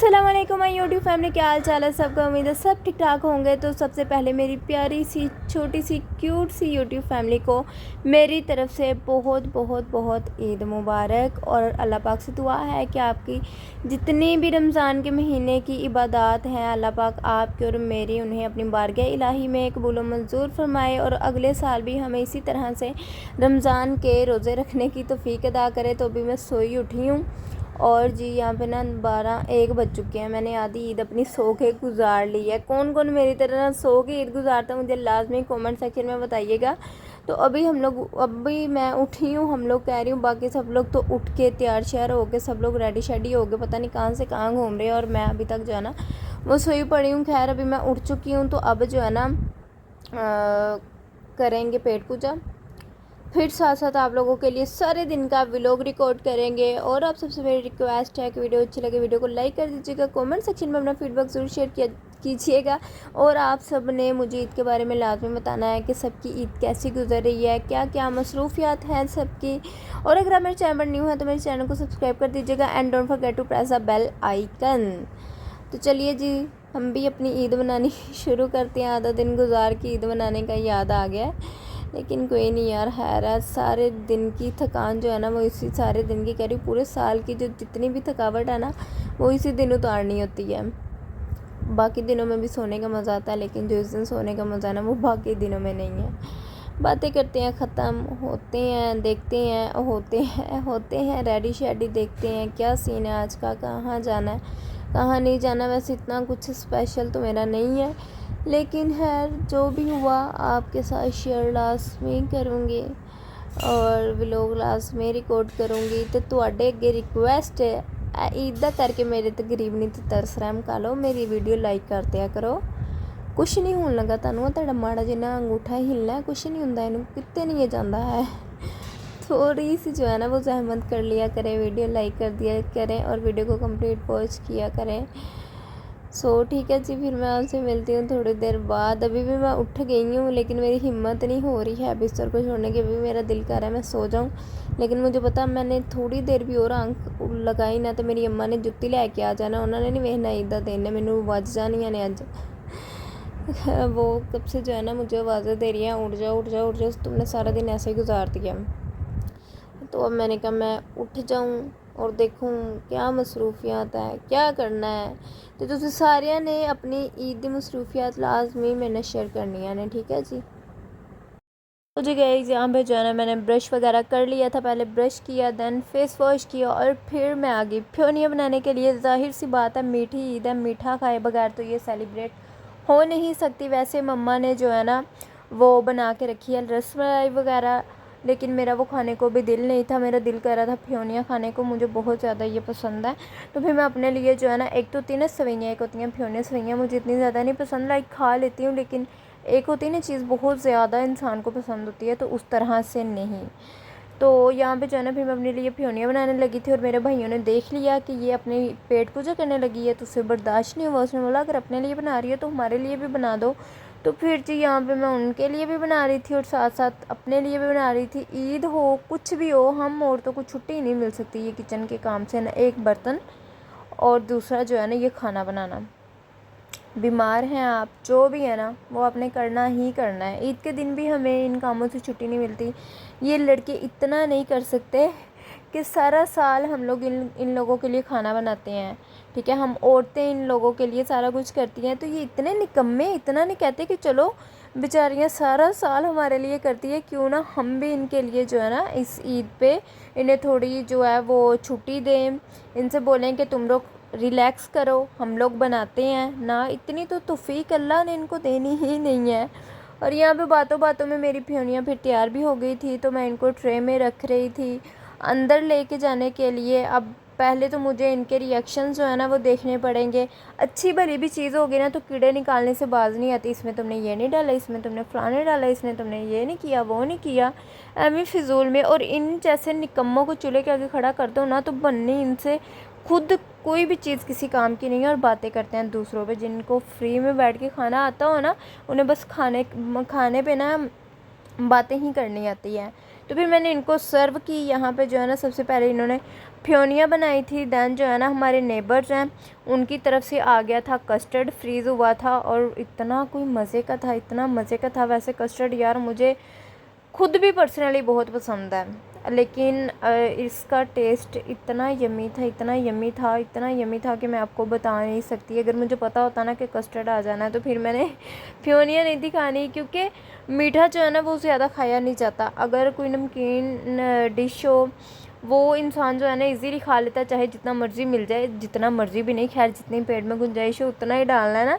अस्सलाम वालेकुम my YouTube family, क्या हाल चाल है सबका। उम्मीद है सब ठीक ठाक होंगे। तो सबसे पहले मेरी प्यारी सी छोटी सी क्यूट सी यूट्यूब फैमिली को मेरी तरफ से बहुत बहुत बहुत ईद मुबारक। और अल्लाह पाक से दुआ है कि आपकी जितनी भी रमज़ान के महीने की इबादत हैं, अल्लाह पाक आपकी और मेरी उन्हें अपनी बारगाह इलाही में कबूल व मंजूर फरमाए और अगले साल भी हमें इसी तरह से रमज़ान के रोज़े रखने की तौफीक अदा करे। तो अभी मैं सोई उठी हूँ और जी यहाँ पे ना 12-1 बज चुके हैं। मैंने आधी ईद अपनी सो के गुजार ली है। कौन कौन मेरी तरह सो के ईद गुजारता है मुझे लाजमी कमेंट सेक्शन में बताइएगा। तो अभी मैं उठी हूँ, हम लोग कह रही हूँ, बाकी सब लोग तो उठ के तैयार श्यार हो के सब लोग रेडी शेडी हो गए, पता नहीं कहाँ से कहाँ घूम रहे हैं। और मैं अभी तक जो है ना वो सोई पड़ी हूँ। खैर अभी मैं उठ चुकी हूँ। तो अब जो है ना करेंगे पेट पूजा, फिर साथ साथ आप लोगों के लिए सारे दिन का व्लॉग रिकॉर्ड करेंगे। और आप सबसे मेरी रिक्वेस्ट है कि वीडियो अच्छी लगे वीडियो को लाइक कर दीजिएगा, कमेंट सेक्शन में अपना फीडबैक ज़रूर शेयर कीजिएगा। और आप सब ने मुझे ईद के बारे में लाजमी बताना है कि सबकी ईद कैसी गुजर रही है, क्या क्या मसरूफियात हैं सबकी। और अगर आप मेरे चैनल पर न्यू है तो मेरे चैनल को सब्सक्राइब कर दीजिएगा and don't forget to press the bell icon. तो चलिए जी, हम भी अपनी ईद बनानी शुरू करते हैं। आधा दिन गुजार के ईद बनाने का याद आ गया है, लेकिन कोई नहीं यार, है सारे दिन की थकान जो है ना वो इसी सारे दिन की कह रही, पूरे साल की जो जितनी भी थकावट है ना वो इसी दिन उतारनी होती है। बाकी दिनों में भी सोने का मज़ा आता है, लेकिन जो इस दिन सोने का मज़ा है ना वो बाकी दिनों में नहीं है। बातें करते हैं, ख़त्म होते हैं, देखते हैं, होते हैं रेडी शेडी, देखते हैं क्या सीन है आज का, कहाँ जाना है कहाँ नहीं जाना। वैसे इतना कुछ स्पेशल तो मेरा नहीं है, लेकिन है जो भी हुआ आपके साथ शेयर लाजमी करूँगी और व्लॉग लाजमी रिकॉर्ड करूँगी। तो तुहाडे अगे रिक्वेस्ट है, ईद दा करके मेरे ते गरीब नहीं तो तरस रहम कर लो, मेरी वीडियो लाइक कर दिया करो। कुछ नहीं होने लगा तुहानू, तुहाडा माड़ा जिन्ना अंगूठा हिलना है, कुछ नहीं होंदा, इनू कित्ते नहीं जाता है। थोड़ी सी जो है ना वो जहमत कर लिया करें, वीडियो लाइक कर दिया करें और वीडियो को कंप्लीट वॉच किया करें। ठीक है जी, फिर मैं आपसे मिलती हूँ थोड़ी देर बाद। अभी भी मैं उठ गई हूँ, लेकिन मेरी हिम्मत नहीं हो रही है बिस्तर को छोड़ने की। अभी मेरा दिल कर रहा है मैं सो जाऊँ, लेकिन मुझे पता मैंने थोड़ी देर भी और आंख लगाई ना तो मेरी अम्मा ने जुत्ती लैके आ जाना, उन्होंने नहीं वेखना ईद का दिन है, मैनू वज जानिया ने अज। वो कब से जो है ना मुझे आवाज़ें दे रही हैं, उठ जाओ उठ जाओ उठ जाओ, तुमने सारा दिन ऐसे ही गुजार दिया। तो अब मैंने कहा मैं उठ जाऊं और देखूं क्या मसरूफियात है, क्या करना है। तो तुम सारिया ने अपनी ईद की मसरूफियात लाजमी मैंने शेयर करनी है, ठीक है जी। मुझे गई यहाँ पे जो है ना मैंने ब्रश वगैरह कर लिया था, पहले ब्रश किया देन फेस वॉश किया और फिर मैं आ गई फ्योनिया बनाने के लिए। ज़ाहिर सी बात है मीठी ईद है, मीठा खाए बगैर तो ये सेलिब्रेट हो नहीं सकती। वैसे मम्मा ने जो है ना वो बना के रखी है रसमलाई वगैरह, लेकिन मेरा वो खाने को भी दिल नहीं था, मेरा दिल कर रहा था फ्योनिया खाने को, मुझे बहुत ज़्यादा ये पसंद है। तो फिर मैं अपने लिए जो है ना, एक तो होती है ना सवैयाँ, एक होती हैं फ्योनिया। सवैयाँ मुझे इतनी ज़्यादा नहीं पसंद, लाइक खा लेती हूँ, लेकिन एक होती है ना चीज़ बहुत ज़्यादा इंसान को पसंद होती है, तो उस तरह से नहीं। तो यहाँ पे जो है ना फिर मैं अपने लिए फ्योनिया बनाने लगी थी और मेरे भाइयों ने देख लिया कि ये अपनी पेट पूजा करने लगी है, तो उससे बर्दाश्त नहीं हुआ। उसने बोला अगर अपने लिए बना रही है तो हमारे लिए भी बना दो। तो फिर जी यहाँ पे मैं उनके लिए भी बना रही थी और साथ साथ अपने लिए भी बना रही थी। ईद हो कुछ भी हो, हम औरतों को छुट्टी नहीं मिल सकती ये किचन के काम से, ना एक बर्तन और दूसरा जो है ना ये खाना बनाना। बीमार हैं आप जो भी है ना वो आपने करना ही करना है। ईद के दिन भी हमें इन कामों से छुट्टी नहीं मिलती। ये लड़के इतना नहीं कर सकते कि सारा साल हम लोग इन लोगों के लिए खाना बनाते हैं, ठीक है, हम औरतें इन लोगों के लिए सारा कुछ करती हैं। तो ये इतने निकम्मे इतना नहीं कहते कि चलो बेचारियाँ सारा साल हमारे लिए करती है, क्यों ना हम भी इनके लिए जो है ना इस ईद पे इन्हें थोड़ी जो है वो छुट्टी दें, इनसे बोलें कि तुम लोग रिलैक्स करो, हम लोग बनाते हैं ना। इतनी तो तौफीक अल्लाह ने इनको देनी ही नहीं है। और यहाँ पे बातों बातों में मेरी फ्योनियाँ फिर तैयार भी हो गई थी, तो मैं इनको ट्रे में रख रही थी अंदर लेके जाने के लिए। अब पहले तो मुझे इनके रिएक्शंस जो है ना वो देखने पड़ेंगे। अच्छी भली भी चीज़ होगी ना तो कीड़े निकालने से बाज नहीं आती, इसमें तुमने ये नहीं डाला, इसमें तुमने फलाने डाला, इसमें तुमने ये नहीं किया वो नहीं किया, एवं फिजूल में। और इन जैसे निकम्मों को चूल्हे के आगे खड़ा कर दो ना तो बनने इनसे खुद कोई भी चीज़ किसी काम की नहीं है और बातें करते हैं दूसरों पे। जिनको फ्री में बैठ के खाना आता हो ना उन्हें बस खाने पे ना बातें ही करनी आती है, तो फिर मैंने इनको सर्व की। यहाँ पे जो है ना सबसे पहले इन्होंने फ्योनिया बनाई थी, दैन जो है ना हमारे नेबर्स हैं उनकी तरफ से आ गया था कस्टर्ड, फ्रीज़ हुआ था और इतना कोई मज़े का था, इतना मज़े का था। वैसे कस्टर्ड यार मुझे खुद भी पर्सनली बहुत पसंद है, लेकिन इसका टेस्ट इतना यमी था, इतना यमी था, इतना यमी था कि मैं आपको बता नहीं सकती। अगर मुझे पता होता ना कि कस्टर्ड आ जाना है तो फिर मैंने फ्योनिया नहीं थी खानी, क्योंकि मीठा जो है ना वो ज़्यादा खाया नहीं जाता। अगर कोई नमकीन डिश हो वो इंसान जो है ना इजीली खा लेता है, चाहे जितना मर्ज़ी मिल जाए, जितना मर्ज़ी भी नहीं, खैर जितनी पेट में गुंजाइश हो उतना ही डालना है ना,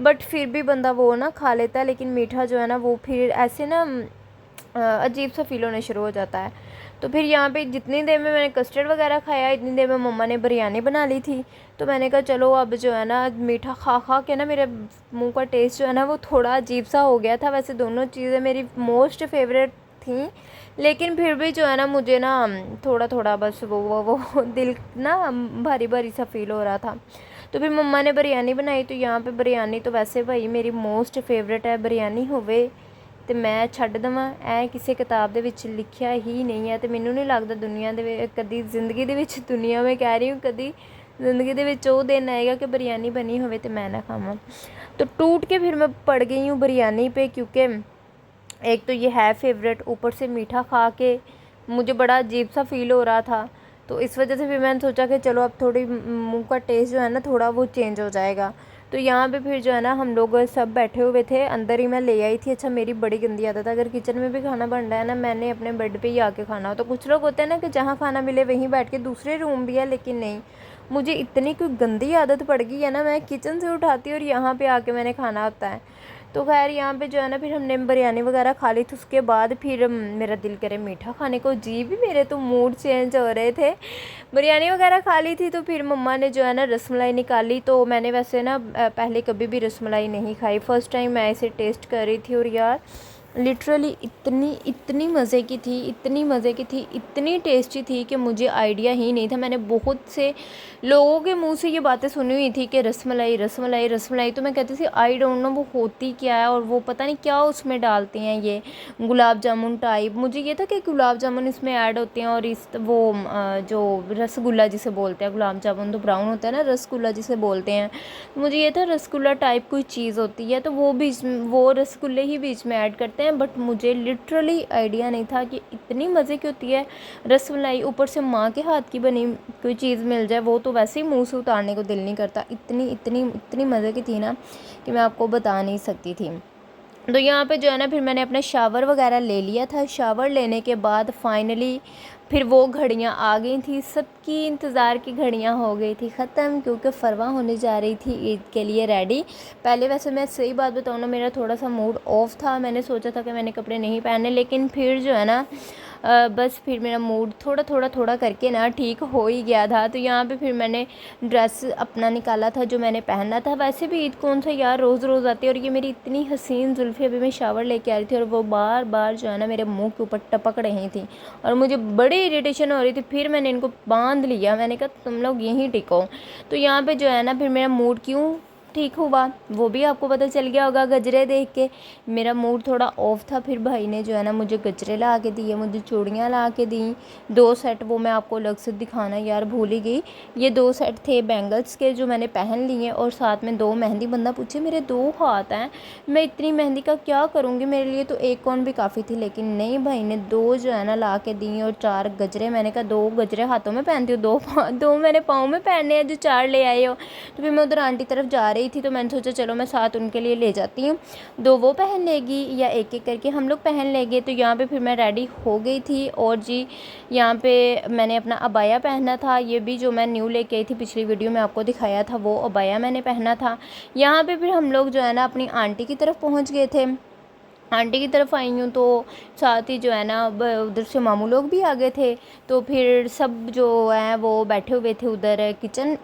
बट फिर भी बंदा वो ना खा लेता है। लेकिन मीठा जो है ना वो फिर ऐसे ना अजीब सा फील होने शुरू हो जाता है। तो फिर यहाँ पे जितनी देर में मैंने कस्टर्ड वगैरह खाया, इतनी देर में मम्मा ने बिरयानी बना ली थी। तो मैंने कहा चलो अब जो है ना मीठा खा खा के ना मेरे मुंह का टेस्ट जो है ना वो थोड़ा अजीब सा हो गया था। वैसे दोनों चीज़ें मेरी मोस्ट फेवरेट थी, लेकिन फिर भी जो है ना मुझे ना थोड़ा थोड़ा बस वो दिल ना भारी भारी सा फील हो रहा था। तो फिर मम्मा ने बिरयानी बनाई। तो यहाँ पे बिरयानी तो वैसे भाई मेरी मोस्ट फेवरेट है, बिरयानी होवे तो मैं छੱਡ देवाਂ, ਇਹ ਕਿਸੇ किताब ਦੇ ਵਿੱਚ लिखिया ही नहीं है। तो मैनू नहीं लगता दुनिया ਦੇ कदी जिंदगी ਦੇ ਵਿੱਚ, दुनिया में कह रही हूँ, कदी ज़िंदगी ਦੇ ਵਿੱਚ ਉਹ दिन आएगा कि बिरयानी बनी होवे तो मैं ना खावां। तो टूट के फिर मैं पड़ गई हूँ बिरयानी पे, क्योंकि एक तो ये है फेवरेट, ऊपर से मीठा खा के मुझे बड़ा अजीब सा फील हो रहा था। तो इस वजह से फिर मैंने सोचा कि चलो अब थोड़ी मुंह का टेस्ट जो है ना थोड़ा वो चेंज हो जाएगा। तो यहाँ पे फिर जो है ना हम लोग सब बैठे हुए थे, अंदर ही मैं ले आई थी। अच्छा मेरी बड़ी गंदी आदत है, अगर किचन में भी खाना बन रहा है ना मैंने अपने बेड पे ही आके खाना हो। तो कुछ लोग होते हैं ना कि जहाँ खाना मिले वहीं बैठ के, दूसरे रूम भी है, लेकिन नहीं, मुझे इतनी कोई गंदी आदत पड़ गई है ना, मैं किचन से उठाती और यहाँ पे आके मैंने खाना होता है। तो खैर यहाँ पे जो है ना फिर हमने बिरयानी वगैरह खा ली थी। उसके बाद फिर मेरा दिल करे मीठा खाने को, जी भी मेरे तो मूड चेंज हो रहे थे। बिरयानी वगैरह खा ली थी तो फिर मम्मा ने जो है ना रसमलाई निकाली। तो मैंने वैसे ना पहले कभी भी रसमलाई नहीं खाई, फ़र्स्ट टाइम मैं इसे टेस्ट कर रही थी और यार लिटरली इतनी मज़े की थी, इतनी मज़े की थी, इतनी टेस्टी थी कि मुझे आइडिया ही नहीं था। मैंने बहुत से लोगों के मुंह से ये बातें सुनी हुई थी कि रसमलाई रसमलाई रसमलाई, तो मैं कहती थी आई डोंट नो वो होती क्या है और वो पता नहीं क्या उसमें डालते हैं, ये गुलाब जामुन टाइप। मुझे ये था कि गुलाब जामुन इसमें ऐड होते हैं और इस वो जो रसगुल्ला जिसे बोलते हैं, गुलाब जामुन तो ब्राउन होता है ना, रसगुल्ला जिसे बोलते हैं, मुझे ये था रसगुल्ला टाइप कोई चीज़ होती है तो वो बीच वो रसगुल्ले ही बीच में ऐड करते हैं। बट मुझे लिटरली आइडिया नहीं था कि इतनी मज़े की होती है रसमलाई, ऊपर से माँ के हाथ की बनी कोई चीज़ मिल जाए वो तो वैसे ही मुंह से उतारने को दिल नहीं करता। इतनी इतनी इतनी मज़े की थी ना कि मैं आपको बता नहीं सकती थी। तो यहाँ पे जो है ना फिर मैंने अपना शावर वगैरह ले लिया था। शावर लेने के बाद फाइनली फिर वो घड़ियाँ आ गई थी, सबकी इंतज़ार की घड़ियाँ हो गई थी ख़त्म, क्योंकि फ़रवा होने जा रही थी ईद के लिए रेडी। पहले वैसे मैं सही बात बताऊँ ना मेरा थोड़ा सा मूड ऑफ था, मैंने सोचा था कि मैंने कपड़े नहीं पहने, लेकिन फिर जो है ना बस फिर मेरा मूड थोड़ा करके ना ठीक हो ही गया था। तो यहाँ पे फिर मैंने ड्रेस अपना निकाला था जो मैंने पहनना था। वैसे भी ईद कौन सा यार रोज़ रोज़ आती है, और ये मेरी इतनी हसीन जुल्फ़ी अभी मैं शावर लेके आ रही थी और वो बार बार जो है ना मेरे मुंह के ऊपर टपक रही थी और मुझे बड़ी इरिटेशन हो रही थी। फिर मैंने इनको बांध लिया, मैंने कहा तुम लोग यहीं टिको। तो यहाँ पे जो है ना फिर मेरा मूड क्यों ठीक हुआ वो भी आपको पता चल गया होगा गजरे देख के। मेरा मूड थोड़ा ऑफ था, फिर भाई ने जो है ना मुझे गजरे ला के दिए, मुझे चूड़ियाँ ला के दी 2 सेट, वो मैं आपको अलग से दिखाना यार भूल ही गई। ये 2 सेट थे बैंगल्स के जो मैंने पहन लिए और साथ में 2 मेहंदी। बंदा पूछे मेरे 2 हाथ हैं, मैं इतनी मेहंदी का क्या करूँगी, मेरे लिए तो एक कौन भी काफ़ी थी, लेकिन नहीं भाई ने 2 जो है ना ला के दी और 4 गजरे। मैंने कहा 2 गजरे हाथों में पहनती हूँ, 2 मैंने पाँव में पहनने हैं जो 4 ले आए हो। तो फिर मैं उधर आंटी तरफ जा रही थी तो मैंने सोचा चलो मैं साथ उनके लिए ले जाती हूँ, 2 वो पहन लेगी या एक एक करके हम लोग पहन लेंगे। तो यहाँ पे फिर मैं रेडी हो गई थी और जी यहाँ पे मैंने अपना अबाया पहना था, ये भी जो मैं न्यू लेके आई थी पिछली वीडियो में आपको दिखाया था वो अबाया मैंने पहना था। यहाँ पे फिर हम लोग जो है ना अपनी आंटी की तरफ पहुँच गए थे। आंटी की तरफ आई हूँ तो साथ ही जो है ना उधर से मामू लोग भी आ गए थे। तो फिर सब जो है वो बैठे हुए थे उधर किचन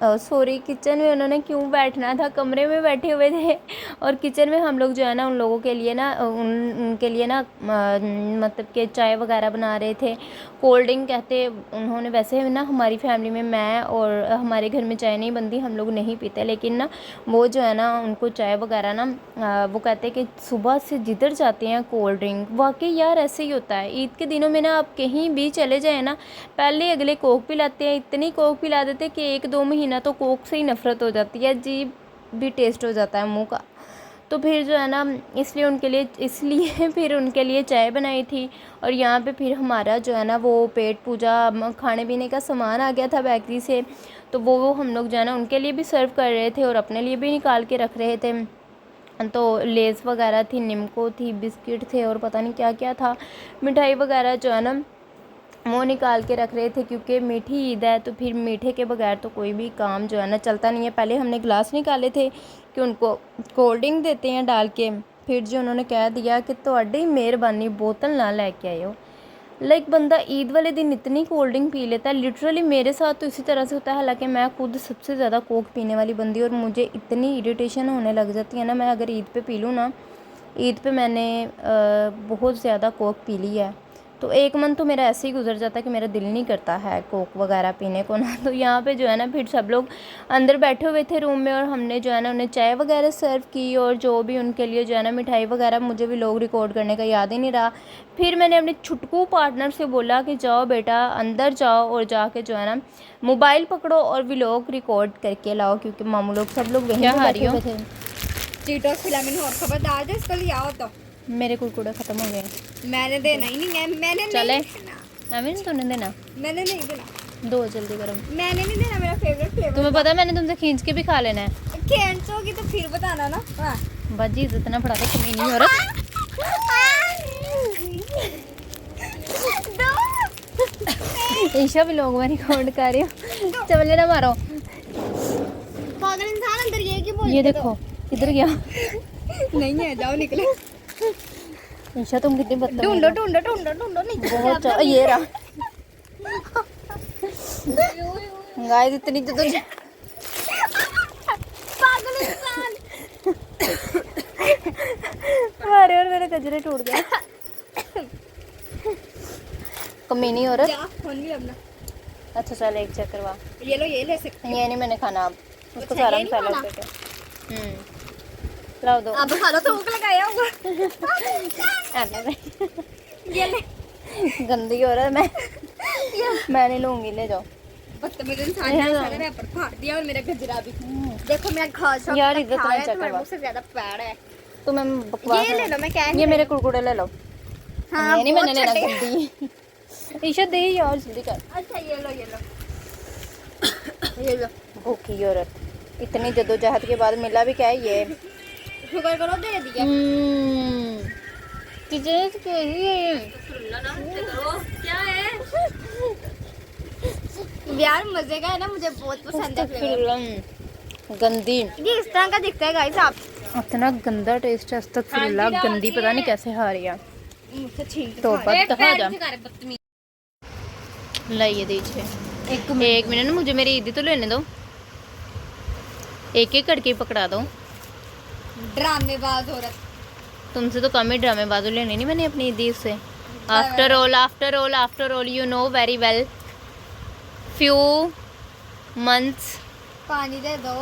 में, उन्होंने क्यों बैठना था, कमरे में बैठे हुए थे और किचन में हम लोग जो है ना उन लोगों के लिए ना उनके लिए ना मतलब कि चाय वगैरह बना रहे थे। कोल्ड ड्रिंक कहते उन्होंने, वैसे ना हमारी फैमिली में मैं और हमारे घर में चाय नहीं बनती, हम लोग नहीं पीते, लेकिन ना वो जो है ना उनको चाय वगैरह ना वो कहते कि सुबह से जिधर जाते पिलाते हैं कोल्ड ड्रिंक। वाकई यार ऐसे ही होता है, ईद के दिनों में ना आप कहीं भी चले जाए ना, पहले अगले कोक पिलाते हैं, इतनी कोक पिला देते हैं कि 1-2 महीना तो कोक से ही नफ़रत हो जाती है, अजीब भी टेस्ट हो जाता है मुँह का। तो फिर जो है ना इसलिए फिर उनके लिए चाय बनाई थी। और यहाँ पे फिर हमारा जो है ना वो पेट पूजा खाने पीने का सामान आ गया था बेकरी से, तो वो हम लोग जो है ना उनके लिए भी सर्व कर रहे थे और अपने लिए भी निकाल के रख रहे थे। तो लेस वगैरह थी, निम्को थी, बिस्किट थे और पता नहीं क्या क्या था, मिठाई वगैरह जो है ना वो निकाल के रख रहे थे, क्योंकि मीठी ईद है तो फिर मीठे के बगैर तो कोई भी काम जो है ना चलता नहीं है। पहले हमने गिलास निकाले थे कि उनको कोल्ड ड्रिंक देते हैं डाल के, फिर जो उन्होंने कह दिया कि ਤੁਹਾਡੀ मेहरबानी बोतल ना लेके आए हो। लाइक बंदा ईद वाले दिन इतनी कोल्ड ड्रिंक पी लेता है, लिटरली मेरे साथ तो इसी तरह से होता है। हालांकि मैं खुद सबसे ज़्यादा कोक पीने वाली बंदी, और मुझे इतनी इरिटेशन होने लग जाती है ना, मैं अगर ईद पे पी लूँ ना, ईद पे मैंने बहुत ज़्यादा कोक पी ली है, तो 1 मंथ तो मेरा ऐसे ही गुजर जाता है कि मेरा दिल नहीं करता है कोक वगैरह पीने को ना। तो यहाँ पे जो है ना फिर सब लोग अंदर बैठे हुए थे रूम में, और हमने जो है ना उन्हें चाय वगैरह सर्व की, और जो भी उनके लिए जो है ना मिठाई वगैरह, मुझे भी लोग रिकॉर्ड करने का याद ही नहीं रहा। फिर मैंने अपने छुटकू पार्टनर से बोला कि जाओ बेटा अंदर जाओ, और जाके जो है ना मोबाइल पकड़ो और व्लॉग रिकॉर्ड करके लाओ, क्योंकि मामू लोग सब लोग वहीं पे बैठे हुए थे। चीटोस खिला मैंने, और खबरदार जो इसको ले आओ तो मेरे कुरकुरे ख़त्म हो गए, मैंने देना ही नहीं है, मैंने चले नहीं देना, हमें नहीं तूने देना, मैंने नहीं देना, दो जल्दी करो। मैंने नहीं देना, मेरा फेवरेट फ्लेवर। तुम्हें पता है मैंने तुमसे खींच के भी खा लेना है। खेलचोगी तो फिर बताना ना। हाँ। बाजी इज्जत ना फड़ा तो कमीनी औरत। ईशा भी लोग में रिकॉर्ड कर रही हो, चवले ना मारो। पागल इंसान अंदर ये की बोल, ये देखो इधर गया, नहीं है, जाओ निकले। ईशा तुम कितनी बदतमीज हो। ढूंढो ढूंढो ढूंढो ढूंढो नहीं बहुत ये रहा गाइस, इतनी तो पागल इंसान। अरे और मेरे गजरे टूट गए, कमीनी औरत। जा फोन भी अपना। अच्छा चल एक चेक करवा, ये लो, ये ले सकते ये नहीं मैंने खाना, अब उसको अच्छा, सारा ये नहीं मसाला खाना? उसके लाओ दो। अब खा लो तो भूख लगाया हुआ। ये ले। गंदी औरत मैं नहीं लूंगी, ले जाओ। बदतमीज इंसान ने सारे रैपर फाड़ दिया, और मेरा गजरा भी। देखो मैं खा सकती यार इज्जत ना चेक तुम्हारे करवा, मुंह से ज्यादा प्यार है। तुम्हें बकवास ये ले लो, मैं कह ये मेरे कुरकुरे ले लो। हाँ, ये नहीं मैंने लेना, बहुत गंदी। ईशा दे यार जल्दी कर। अच्छा ये लो, ये लो, ये लो। भूखी औरत, इतनी जद्दोजहद के बाद मिला भी क्या है ये। शुक्र करो दे दिया। तुझे क्या है यार, मजे का है ना, मुझे बहुत पसंद है फ्लेवर। गंदी, ये इस तरह का दिखता है गाइस, आप इतना गंदा टेस्ट है, अस्तगफिरुल्लाह, गंदी पता नहीं कैसे खा रही है। मुझसे छीन के तो खा रहे हैं। बदतहा जा। पैर से बदतमीज। लाइए दीजिए, एक मिनट ना, मुझे मेरी ईदी तो लेने दो, एक एक करके पकड़ा दो। ड्रामेबाज औरत। तुमसे तो कम ही ड्रामेबाजी लेनी नहीं मैंने अपनी ईदी से। After all you know very well, few months पानी दे दो,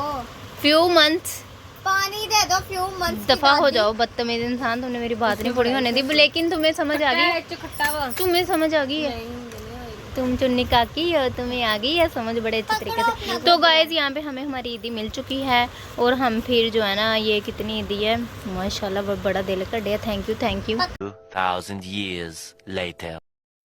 पानी दे दो, फ्यू मंथ्स। दफा हो जाओ बदतमीज इंसान, तुमने मेरी बात नहीं पूरी होने दी, लेकिन तुम्हें समझ आ गई, तुम्हें समझ आ गई है, तुम चुन्नी काकी हो, तुम्हें आ गई है समझ बड़े अच्छे तरीके से। तो गाइस यहाँ पे हमें हमारी ईदी मिल चुकी है, और हम फिर जो है ना, ये कितनी ईदी है माशाल्लाह, बड़ा दिल कर दिया, थैंक यू 2000 years later.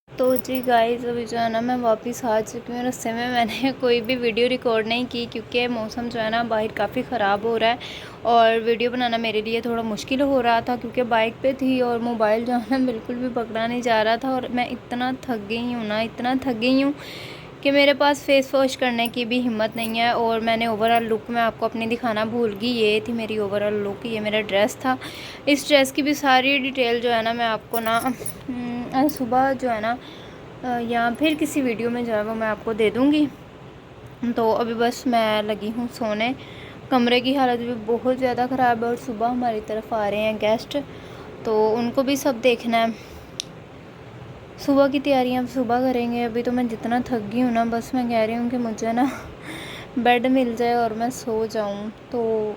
तो जी गाइस अभी जो है ना मैं वापस आ चुकी हूँ। रस्ते में मैंने कोई भी वीडियो रिकॉर्ड नहीं की, क्योंकि मौसम जो है ना बाहर काफ़ी ख़राब हो रहा है, और वीडियो बनाना मेरे लिए थोड़ा मुश्किल हो रहा था, क्योंकि बाइक पे थी और मोबाइल जो है ना बिल्कुल भी पकड़ा नहीं जा रहा था, और मैं इतना थक गई हूँ ना, इतना थक गई हूँ कि मेरे पास फेस वॉश करने की भी हिम्मत नहीं है। और मैंने ओवरऑल लुक में आपको अपनी दिखाना भूल गई, ये थी मेरी ओवरऑल लुक, ये मेरा ड्रेस था। इस ड्रेस की भी सारी डिटेल जो है ना मैं आपको ना सुबह जो है ना या फिर किसी वीडियो में जो है वो मैं आपको दे दूँगी। तो अभी बस मैं लगी हूँ सोने, कमरे की हालत भी बहुत ज़्यादा ख़राब है, और सुबह हमारी तरफ आ रहे हैं गेस्ट, तो उनको भी सब देखना है। सुबह की तैयारियां सुबह करेंगे। अभी तो मैं जितना थक गई हूँ ना, बस मैं कह रही हूँ कि मुझे ना बेड मिल जाए और मैं सो जाऊँ। तो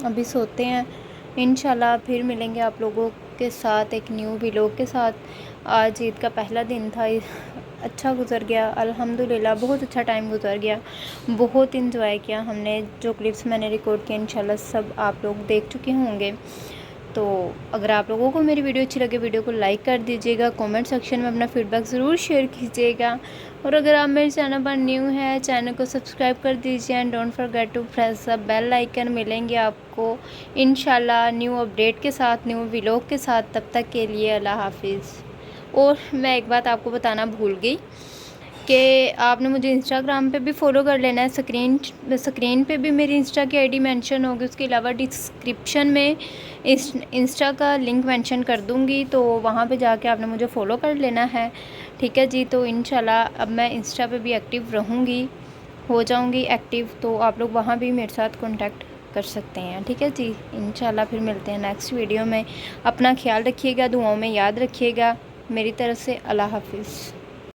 अभी सोते हैं, इंशाल्लाह फिर मिलेंगे आप लोगों के साथ, एक न्यू व्लॉग के साथ। आज ईद का पहला दिन था, अच्छा गुज़र गया अल्हम्दुलिल्लाह, बहुत अच्छा टाइम गुज़र गया, बहुत इंजॉय किया हमने। जो क्लिप्स मैंने रिकॉर्ड किए इंशाल्लाह सब आप लोग देख चुके होंगे। तो अगर आप लोगों को मेरी वीडियो अच्छी लगे, वीडियो को लाइक कर दीजिएगा, कमेंट सेक्शन में अपना फीडबैक ज़रूर शेयर कीजिएगा। और अगर आप मेरे चैनल पर न्यू हैं, चैनल को सब्सक्राइब कर दीजिए and don't forget to press the bell icon. मिलेंगे आपको इंशाल्लाह न्यू अपडेट के साथ, न्यू व्लॉग के साथ। तब तक के लिए अल्लाह हाफिज़। और मैं एक बात आपको बताना भूल गई कि आपने मुझे इंस्टाग्राम पे भी फॉलो कर लेना है। स्क्रीन पे भी मेरी इंस्टा की आईडी मेंशन होगी, उसके अलावा डिस्क्रिप्शन में इंस्टा का लिंक मेंशन कर दूंगी, तो वहाँ पे जाके आपने मुझे फ़ॉलो कर लेना है, ठीक है जी। तो इंशाल्लाह अब मैं इंस्टा पे भी एक्टिव रहूँगी, हो जाऊँगी एक्टिव, तो आप लोग वहाँ भी मेरे साथ कॉन्टैक्ट कर सकते हैं, ठीक है जी। इंशाल्लाह फिर मिलते हैं नेक्स्ट वीडियो में। अपना ख्याल रखिएगा, दुआओं में याद रखिएगा। मेरी तरफ से अल्लाह हाफिज़।